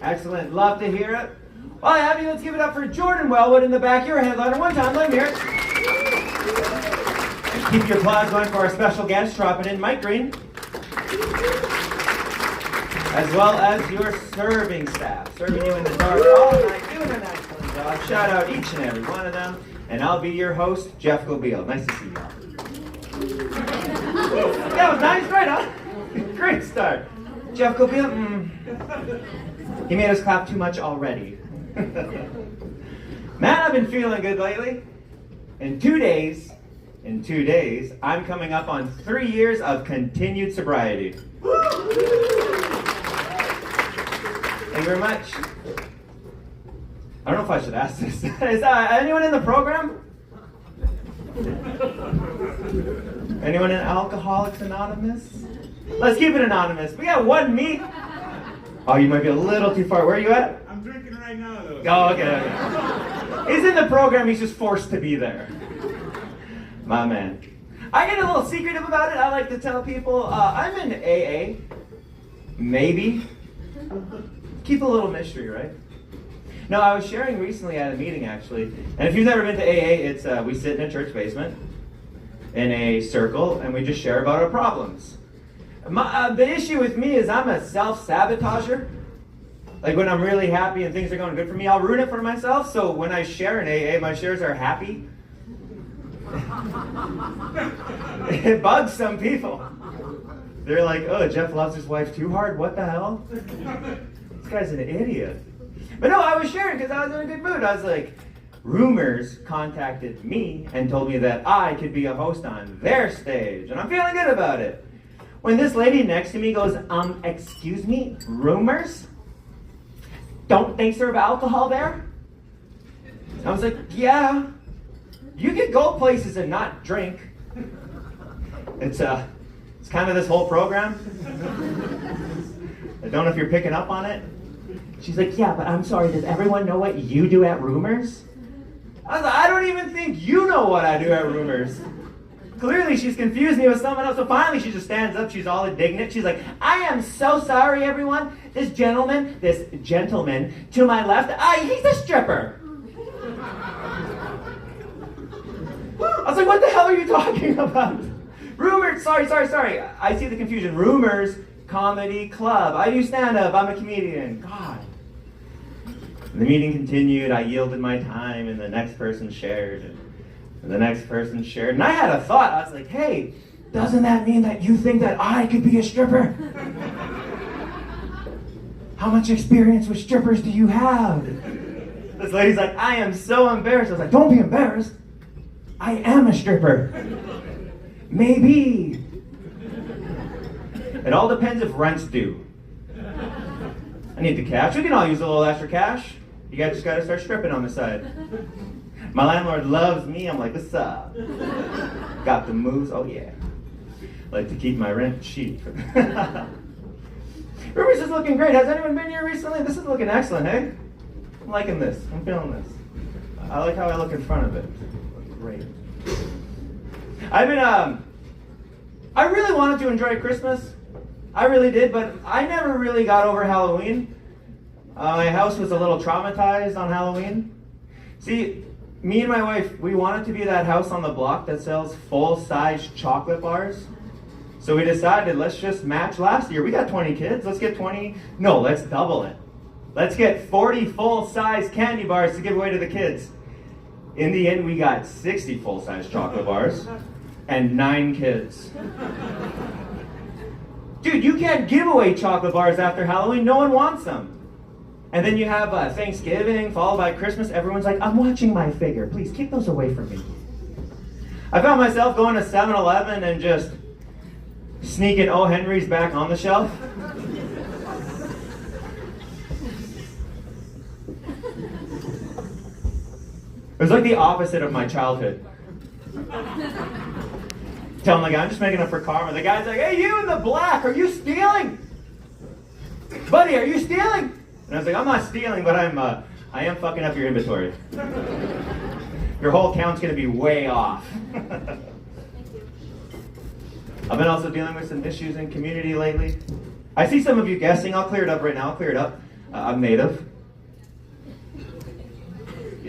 Excellent. Love to hear it. Well, I have you. Let's give it up for Jordan Wellwood in the back. You're a headliner. One time. Let me hear it. Keep your applause going for our special guest dropping in, Mike Green. As well as your serving staff. Serving you in the dark all night. Doing an excellent job. Shout out each and every one of them. And I'll be your host, Jeff Gobeel. Nice to see you all. That was nice, right, huh? Great start. Jeff Gobeel, he made us clap too much already. Man, I've been feeling good lately. In 2 days, I'm coming up on 3 years of continued sobriety. Thank you very much. I don't know if I should ask this. Is anyone in the program? Anyone in Alcoholics Anonymous? Let's keep it anonymous. We got one me. Oh, you might be a little too far. Where are you at? I'm drinking right now, though. Oh, okay. He's in the program. He's just forced to be there. My man. I get a little secretive about it. I like to tell people I'm in AA. Maybe. Keep a little mystery, right? No, I was sharing recently at a meeting, actually. And if you've never been to AA, it's we sit in a church basement in a circle, and we just share about our problems. The issue with me is I'm a self-sabotager. Like when I'm really happy and things are going good for me, I'll ruin it for myself. So when I share in AA, my shares are happy. It bugs some people. They're like, oh, Jeff loves his wife too hard? What the hell? This guy's an idiot. But no, I was sharing because I was in a good mood. I was like, Rumors contacted me and told me that I could be a host on their stage. And I'm feeling good about it. When this lady next to me goes, excuse me, Rumors? Don't they serve alcohol there? I was like, yeah. You could go places and not drink. It's kind of this whole program. I don't know if you're picking up on it. She's like, yeah, but I'm sorry, does everyone know what you do at Rumors? I was like, I don't even think you know what I do at Rumors. Clearly she's confused me with someone else, so finally she just stands up, she's all indignant. She's like, I am so sorry, everyone. This gentleman to my left, he's a stripper. I was like, what the hell are you talking about? Rumors, sorry. I see the confusion. Rumors Comedy Club. I do stand-up, I'm a comedian. God. The meeting continued, I yielded my time, and the next person shared, and the next person shared. And I had a thought, I was like, hey, doesn't that mean that you think that I could be a stripper? How much experience with strippers do you have? This lady's like, I am so embarrassed. I was like, don't be embarrassed. I am a stripper. Maybe. It all depends if rent's due. I need the cash. We can all use a little extra cash. You guys just gotta start stripping on the side. My landlord loves me. I'm like, what's up? Got the moves? Oh yeah. Like to keep my rent cheap. Rumors is looking great. Has anyone been here recently? This is looking excellent, hey? I'm liking this. I'm feeling this. I like how I look in front of it. Great. I really wanted to enjoy Christmas. I really did, but I never really got over Halloween. My house was a little traumatized on Halloween. See, me and my wife, we wanted to be that house on the block that sells full-size chocolate bars. So we decided, let's just match last year. We got 20 kids, let's get 20. No, let's double it. Let's get 40 full-size candy bars to give away to the kids. In the end, we got 60 full-size chocolate bars and 9 kids. Dude, you can't give away chocolate bars after Halloween. No one wants them. And then you have Thanksgiving, followed by Christmas. Everyone's like, I'm watching my figure. Please, keep those away from me. I found myself going to 7-Eleven and just sneaking O. Henry's back on the shelf. It was like the opposite of my childhood. Telling the guy, I'm just making up for karma. The guy's like, hey, you in the black, are you stealing? Buddy, are you stealing? And I was like, I'm not stealing, but I am fucking up your inventory. Your whole count's gonna be way off. I've been also dealing with some issues in community lately. I see some of you guessing. I'll clear it up right now. I'm native.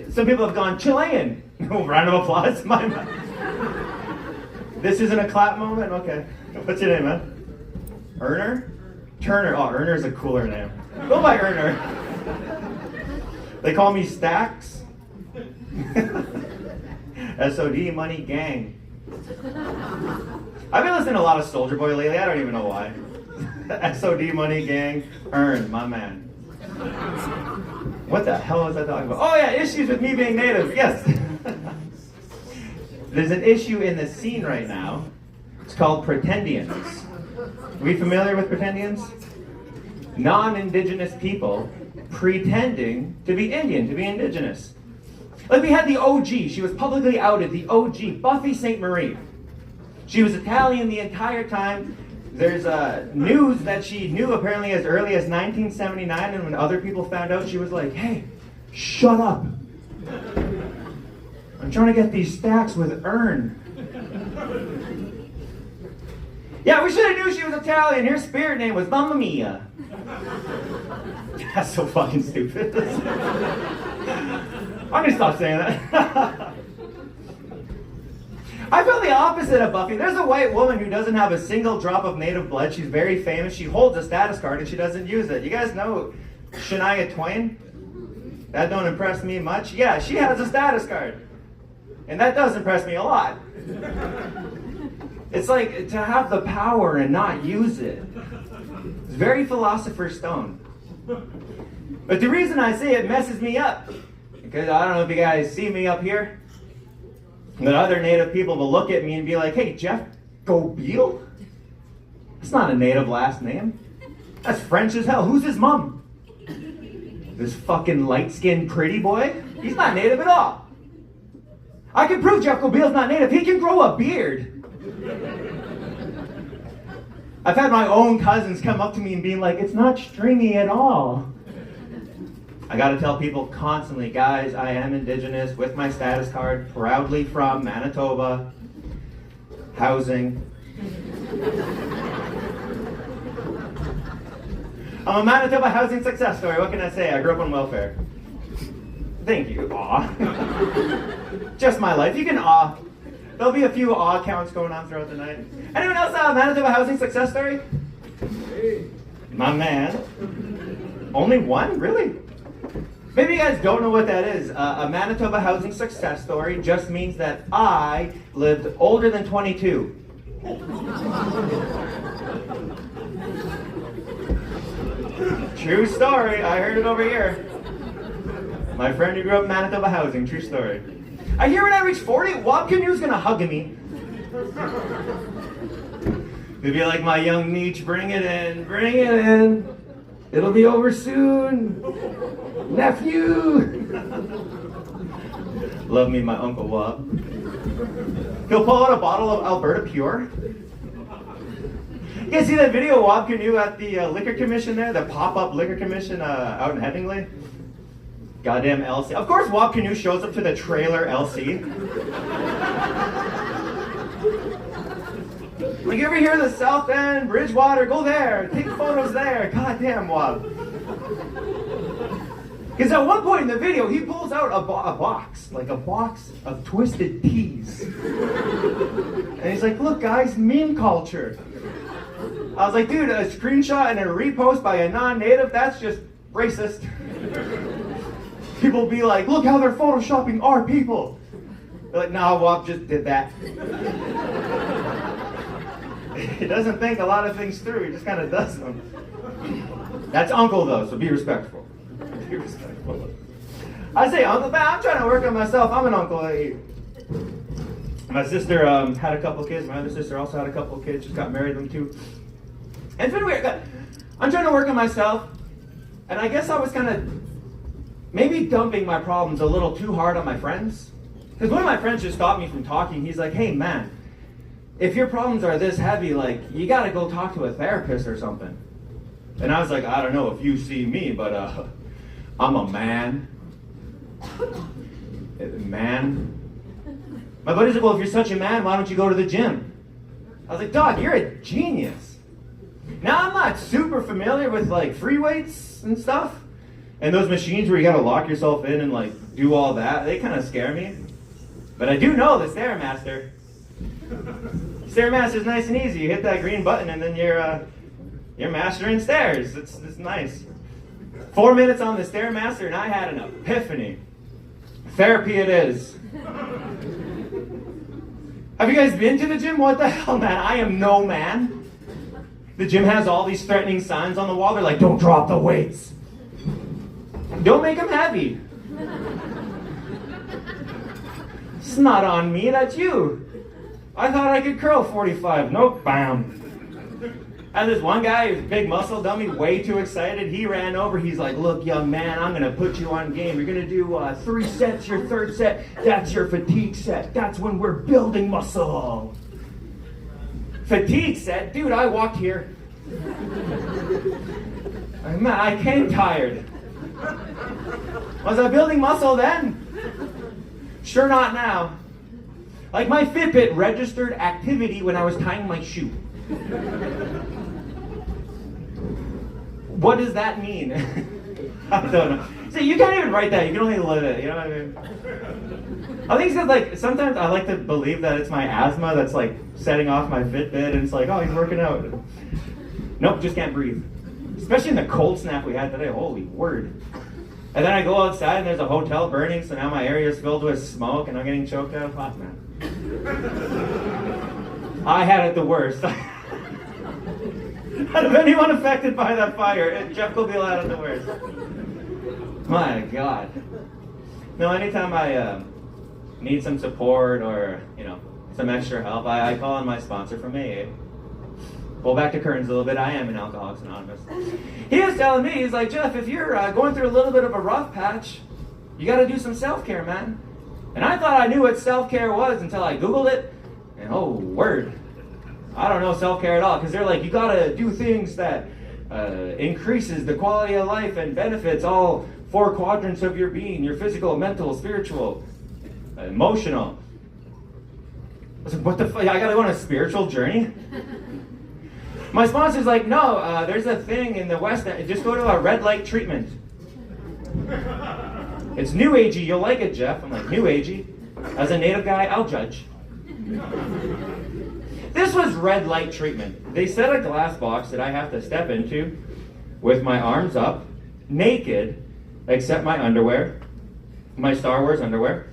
Some people have gone Chilean. Round of applause. This isn't a clap moment? Okay. What's your name, man? Erner? Turner. Oh, Erner's a cooler name. Go by Erner. They call me Stacks. SOD Money Gang. I've been listening to a lot of Soulja Boy lately. I don't even know why. SOD Money Gang. Earn, my man. What the hell was I talking about? Oh yeah, issues with me being native. Yes. There's an issue in the scene right now. It's called pretendians. Are we familiar with pretendians? Non-indigenous people pretending to be Indian, to be indigenous. Like we had the OG, she was publicly outed, the OG, Buffy Sainte-Marie. She was Italian the entire time. There's news that she knew apparently as early as 1979, and when other people found out, she was like, hey, shut up. I'm trying to get these stacks with Earn. Yeah, we should have knew she was Italian. Her spirit name was Mamma Mia. That's so fucking stupid. I'm gonna stop saying that. I feel the opposite of Buffy. There's a white woman who doesn't have a single drop of native blood. She's very famous. She holds a status card and she doesn't use it. You guys know Shania Twain? That don't impress me much. Yeah, she has a status card. And that does impress me a lot. It's like to have the power and not use it. It's very Philosopher's Stone. But the reason I say it messes me up, because I don't know if you guys see me up here, but other native people will look at me and be like, hey, Jeff Gobeil? That's not a native last name. That's French as hell. Who's his mom? This fucking light-skinned pretty boy? He's not native at all. I can prove Jeff Gobeil's not native. He can grow a beard. I've had my own cousins come up to me and be like, it's not stringy at all. I gotta tell people constantly, guys, I am indigenous with my status card, proudly from Manitoba. Housing. I'm a Manitoba housing success story. What can I say? I grew up on welfare. Thank you. Aw. Just my life. You can aw. There'll be a few aw counts going on throughout the night. Anyone else have a Manitoba housing success story? My man. Only one? Really? Maybe you guys don't know what that is. A Manitoba housing success story just means that I lived older than 22. True story. I heard it over here. My friend who grew up in Manitoba housing. True story. I hear when I reach 40, Wob Canoe's gonna hug me. He'll be like, my young Nietzsche, bring it in, bring it in. It'll be over soon. Nephew. Love me, my Uncle Wob. He'll pull out a bottle of Alberta Pure. You guys see that video of Wob Canoe at the liquor commission there? The pop-up liquor commission out in Headingley? Goddamn LC. Of course Wob Canoe shows up to the trailer LC. Like, you ever hear the South End, Bridgewater, go there, take photos there. Goddamn Wob. Because at one point in the video, he pulls out a box, like a box of Twisted Teas. And he's like, look guys, meme culture. I was like, dude, a screenshot and a repost by a non-native, that's just racist. People be like, look how they're photoshopping our people. They're like, no, Wob just did that. He doesn't think a lot of things through, he just kind of does them. That's Uncle though, so be respectful. Be respectful. I say uncle, but I'm trying to work on myself. I'm an uncle. My sister had a couple kids. My other sister also had a couple kids. Just got married, them too. And it's been weird. I'm trying to work on myself. And I guess I was kind of maybe dumping my problems a little too hard on my friends. Because one of my friends just stopped me from talking. He's like, hey man, if your problems are this heavy, like, you got to go talk to a therapist or something. And I was like, I don't know if you see me, but I'm a man. Man. My buddy's like, well, if you're such a man, why don't you go to the gym? I was like, dog, you're a genius. Now, I'm not super familiar with, like, free weights and stuff, And those machines where you gotta lock yourself in and like do all that, they kind of scare me. But I do know the Stairmaster. Stairmaster's nice and easy. You hit that green button and then you're mastering stairs. It's nice. 4 minutes on the Stairmaster and I had an epiphany. Therapy it is. Have you guys been to the gym? What the hell, man? I am no man. The gym has all these threatening signs on the wall. They're like, don't drop the weights. Don't make them heavy. It's not on me, that's you. I thought I could curl 45. Nope, bam. And this one guy, who's a big muscle dummy, way too excited. He ran over. He's like, look, young man, I'm going to put you on game. You're going to do 3 sets. Your third set, that's your fatigue set. That's when we're building muscle. Fatigue set? Dude, I walked here. Man, I came tired. Was I building muscle then? Sure not now. Like my Fitbit registered activity when I was tying my shoe. What does that mean? I don't know. See, you can't even write that. You can only live it. You know what I mean? I think it's 'cause, like, sometimes I like to believe that it's my asthma that's like setting off my Fitbit, and it's like, oh, he's working out. Nope, just can't breathe. Especially in the cold snap we had today. Holy word. And then I go outside and there's a hotel burning, so now my area is filled with smoke and I'm getting choked out. Fuck, man. I had it the worst. Out of anyone affected by that fire, Jeff Cobiel had it the worst. My God. No, anytime I need some support or, some extra help, I call on my sponsor from AA. Pull back to curtains a little bit. I am an Alcoholics Anonymous. He was telling me, he's like, Jeff, if you're going through a little bit of a rough patch, you got to do some self-care, man. And I thought I knew what self-care was until I Googled it. And oh, word. I don't know self-care at all, because they're like, you got to do things that increases the quality of life and benefits all 4 quadrants of your being, your physical, mental, spiritual, emotional. I was like, what the fuck? I got to go on a spiritual journey? My sponsor's like, no, there's a thing in the West, just go to a red light treatment. It's new agey, you'll like it, Jeff. I'm like, new agey? As a native guy, I'll judge. This was red light treatment. They set a glass box that I have to step into with my arms up, naked, except my underwear, my Star Wars underwear.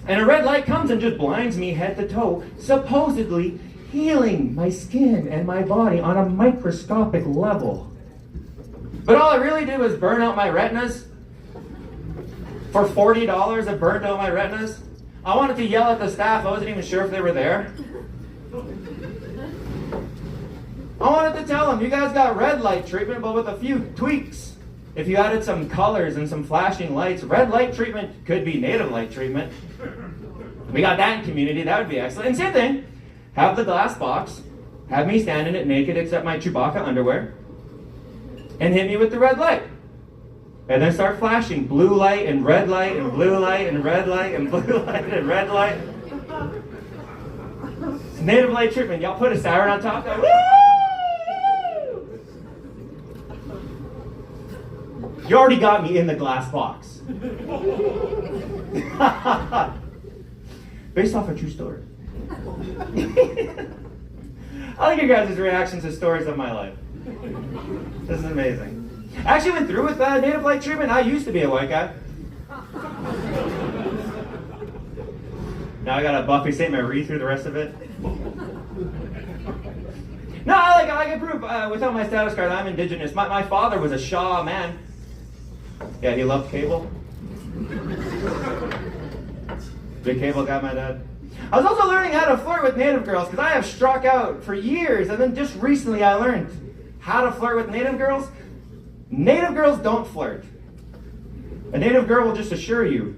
And a red light comes and just blinds me head to toe, supposedly healing my skin and my body on a microscopic level. But all it really did was burn out my retinas. For $40, it burned out my retinas. I wanted to yell at the staff. I wasn't even sure if they were there. I wanted to tell them, you guys got red light treatment, but with a few tweaks. If you added some colors and some flashing lights, red light treatment could be native light treatment. We got that in community. That would be excellent. And same thing. Have the glass box, have me stand in it naked except my Chewbacca underwear, and hit me with the red light. And then start flashing blue light and red light and blue light and red light and blue light and red light. It's native light treatment. Y'all put a siren on top. Woo! You already got me in the glass box. Based off a true story. I like your guys' reactions to stories of my life. This is amazing. I actually went through with native light treatment. I used to be a white guy. Now I got a Buffy St. Marie through the rest of it. No, I can prove without my status card I'm indigenous. My father was a Shaw man. Yeah, he loved cable. Big cable guy, my dad. I was also learning how to flirt with native girls because I have struck out for years, and then just recently I learned how to flirt with native girls. Native girls don't flirt. A native girl will just assure you,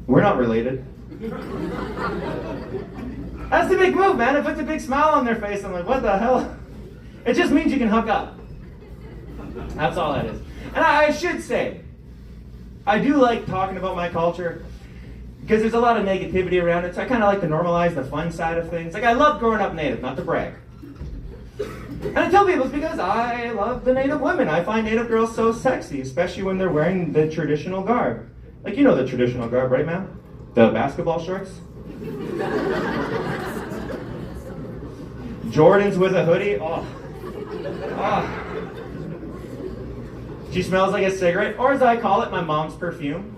we're not related. That's the big move, man. It puts a big smile on their face. I'm like, what the hell? It just means you can hook up. That's all that is. And I should say, I do like talking about my culture because there's a lot of negativity around it, so I kind of like to normalize the fun side of things. Like, I love growing up native, not to brag. And I tell people it's because I love the Native women. I find Native girls so sexy, especially when they're wearing the traditional garb. Like, you know the traditional garb, right, ma'am? The basketball shorts? Jordans with a hoodie? Oh. Oh. She smells like a cigarette, or as I call it, my mom's perfume.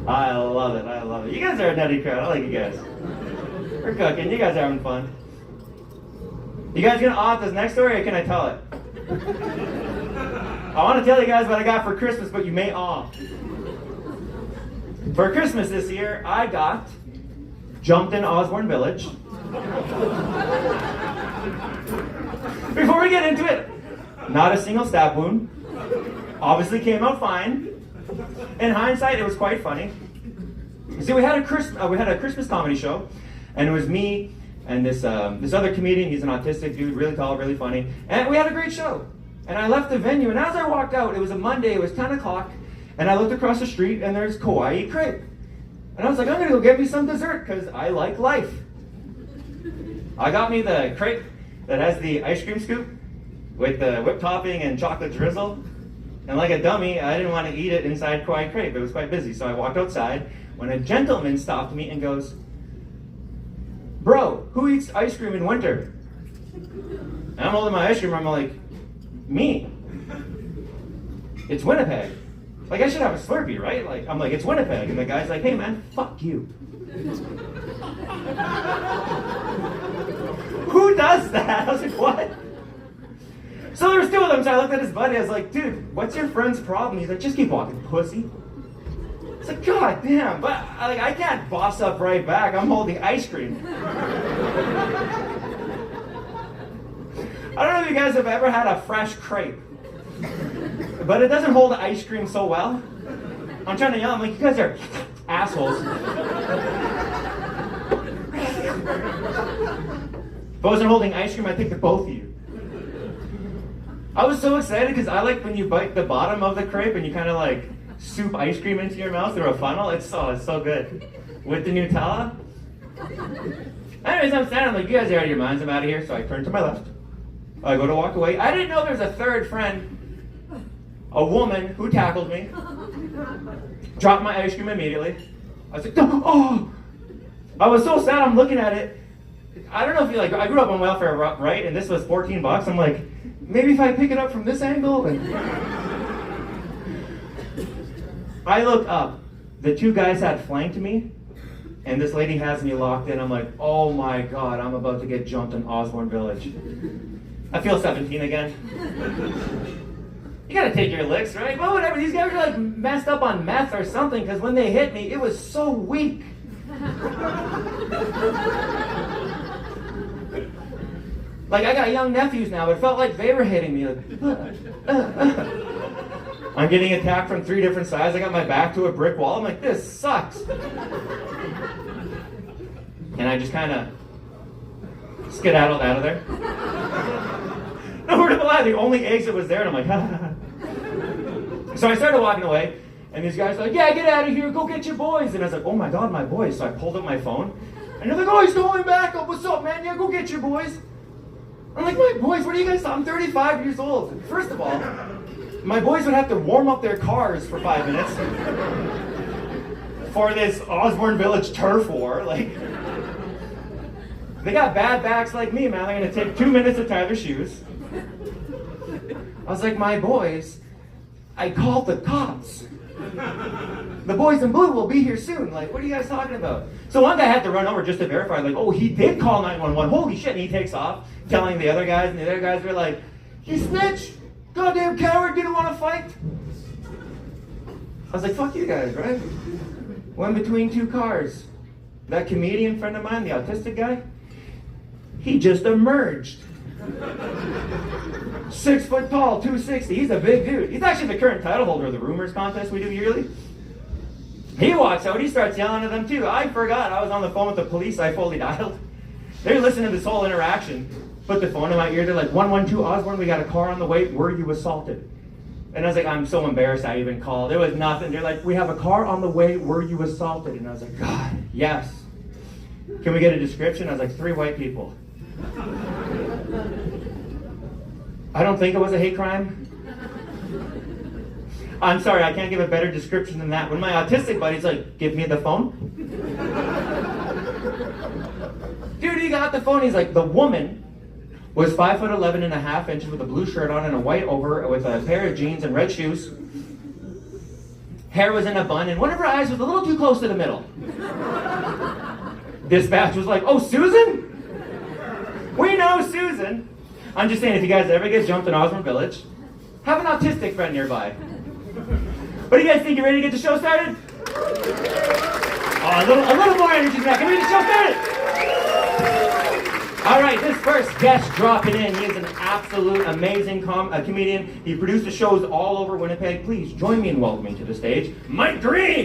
I love it, I love it. You guys are a nutty crowd, I like you guys. We're cooking, you guys are having fun. You guys gonna awe at this next story, or can I tell it? I want to tell you guys what I got for Christmas, but you may awe. For Christmas this year, I got jumped in Osborne Village. Before we get into it, not a single stab wound. Obviously came out fine. In hindsight, it was quite funny. See, we had a Christmas comedy show, and it was me and this other comedian. He's an autistic dude, really tall, really funny, and we had a great show. And I left the venue, and as I walked out, it was a Monday, it was 10 o'clock, and I looked across the street, and there's Kauai Crepe. And I was like, I'm gonna go get me some dessert, because I like life. I got me the crepe that has the ice cream scoop with the whipped topping and chocolate drizzle. And like a dummy, I didn't want to eat it inside Kauai Crepe. It was quite busy, so I walked outside when a gentleman stopped me and goes, "Bro, who eats ice cream in winter?" And I'm holding my ice cream, I'm like, "Me. It's Winnipeg. Like, I should have a Slurpee, right?" Like, I'm like, "It's Winnipeg." And the guy's like, "Hey man, fuck you." Who does that? I was like, what? So there was two of them, so I looked at his buddy, I was like, "Dude, what's your friend's problem?" He's like, "Just keep walking, pussy." It's like, God damn, but I can't boss up right back. I'm holding ice cream. I don't know if you guys have ever had a fresh crepe, but it doesn't hold ice cream so well. I'm trying to yell, I'm like, "You guys are assholes." If I wasn't holding ice cream, I'd take the both of you. I was so excited because I like when you bite the bottom of the crepe and you kind of like soup ice cream into your mouth through a funnel. It's so good. With the Nutella. Anyways, I'm standing, I'm like, "You guys are out of your minds, I'm out of here." So I turn to my left. I go to walk away. I didn't know there was a third friend, a woman who tackled me. Dropped my ice cream immediately. I was like, "Oh!" I was so sad, I'm looking at it. I don't know if you I grew up on welfare, right? And this was $14. I'm like, maybe if I pick it up from this angle. And I look up. The two guys had flanked me, and this lady has me locked in. I'm like, oh my God, I'm about to get jumped in Osborne Village. I feel 17 again. You gotta take your licks, right? But whatever, these guys are like messed up on meth or something, because when they hit me, it was so weak. Like, I got young nephews now, it felt like they were hitting me. I'm getting attacked from 3 different sides. I got my back to a brick wall. I'm like, this sucks. And I just kind of skedaddled out of there. No word of a lie, the only exit was there, and I'm like, ha. So I started walking away, and these guys were like, "Yeah, get out of here, go get your boys." And I was like, oh my God, my boys. So I pulled up my phone, and they're like, "Oh, he's going back. Oh, what's up, man? Yeah, go get your boys." I'm like, "My boys, what are you guys talking? I'm 35 years old. First of all, my boys would have to warm up their cars for 5 minutes for this Osborne Village turf war. Like, they got bad backs like me, man. They're gonna take 2 minutes to tie their shoes." I was like, "My boys, I called the cops. The boys in blue will be here soon. Like, what are you guys talking about?" So one guy had to run over just to verify, like, "Oh, he did call 911. Holy shit." And he takes off, telling the other guys, and the other guys were like, "He snitched. Goddamn coward, didn't want to fight." I was like, fuck you guys, right? Went between 2 cars. That comedian friend of mine, the autistic guy, he just emerged. 6 foot tall, 260. He's a big dude. He's actually the current title holder of the Rumors contest we do yearly. He walks out, he starts yelling at them too. I forgot I was on the phone with the police, I fully dialed. They're listening to this whole interaction. Put the phone in my ear, they're like, 112 Osborne, we got a car on the way, were you assaulted? And I was like, I'm so embarrassed I even called. There was nothing. They're like, we have a car on the way, were you assaulted? And I was like, God, yes. Can we get a description? I was like, 3 white people. I don't think it was a hate crime. I'm sorry, I can't give a better description than that. When my autistic buddy's like, give me the phone. Dude, he got the phone. He's like, the woman was 5'11" and a half inches with a blue shirt on and a white over with a pair of jeans and red shoes. Hair was in a bun, and one of her eyes was a little too close to the middle. Dispatch was like, oh, Susan? We know Susan. I'm just saying, if you guys ever get jumped in Osborne Village, have an autistic friend nearby. What do you guys think? You ready to get the show started? Oh, a little more energy than that. Can we get the show started? All right, this first guest dropping in. He is an absolute amazing comedian. He produces shows all over Winnipeg. Please join me in welcoming to the stage, Mike Green.